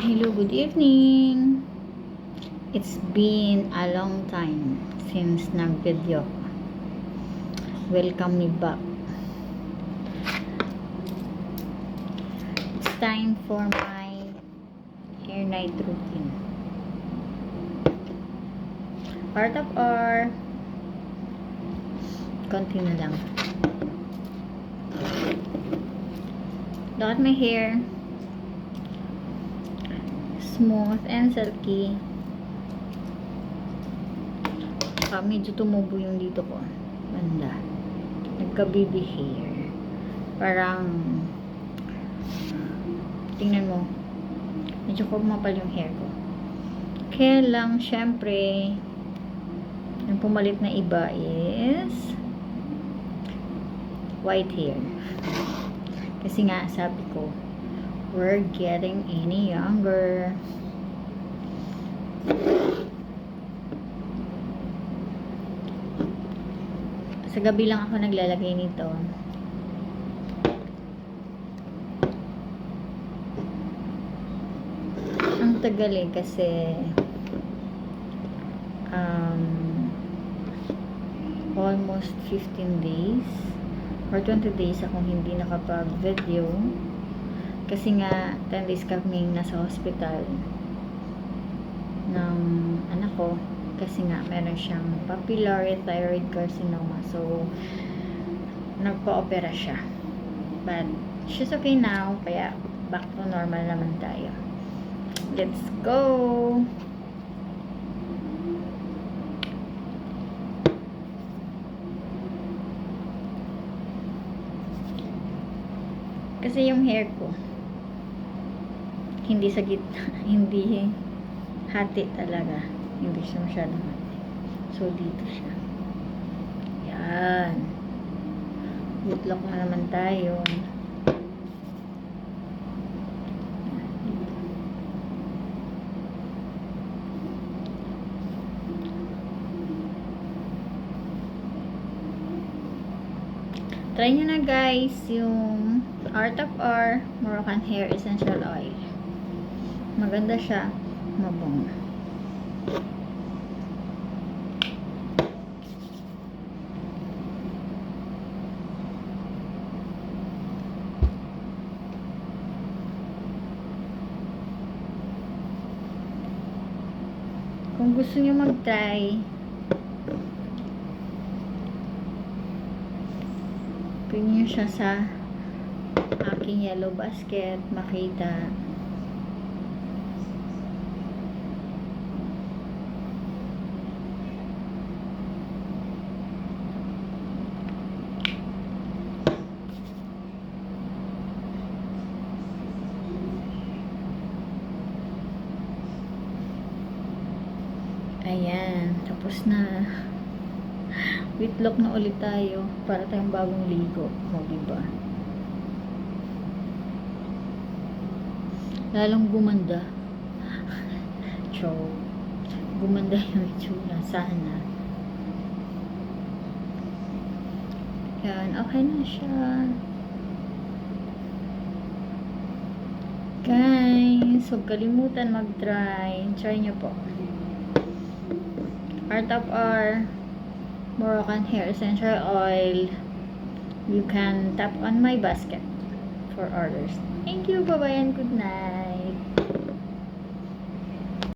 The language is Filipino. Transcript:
Hello, good evening. It's been a long time since nag-video ko. Welcome me back. It's time for my hair night routine. Part of our konti na lang. Look at my hair. Smooth and silky. Medyo tumubo yung dito ko. Banda. Nagka-baby hair. Parang tingnan mo. Medyo kumapal yung hair ko. Kaya lang, syempre, yung pumalit na iba is white hair. Kasi nga, sabi ko, we're getting any younger. Sa gabi lang ako naglalagay nito. Ang tagal kasi almost 15 days or 20 days akong hindi nakapag-video. Kasi nga, 10 days kaming nasa hospital ng anak ko. Kasi nga, meron siyang papillary thyroid carcinoma. So, nagpa-opera siya. But, she's okay now. Kaya, back to normal naman tayo. Let's go! Kasi yung hair ko, hindi sa gitna, hindi hati talaga. Hindi siya masyadong hati. So, dito siya. Yan. Butlock na naman tayo. Try nyo na guys yung Art of R Moroccan Hair Essential Oil. Maganda siya. Mabango. Kung gusto nyo mag-try, pwede nyo siya sa aking yellow basket makita. Ayan, tapos na. Whitlock na ulit tayo para tayong bagong ligo. O, diba? Lalong gumanda. Joke. Gumanda yung itsura. Sana. Yan, okay na siya. Guys, huwag kalimutan mag-try. Try nyo po. Art of R Moroccan Hair Essential Oil. You can tap on my basket for orders. Thank you. Bye-bye and good night.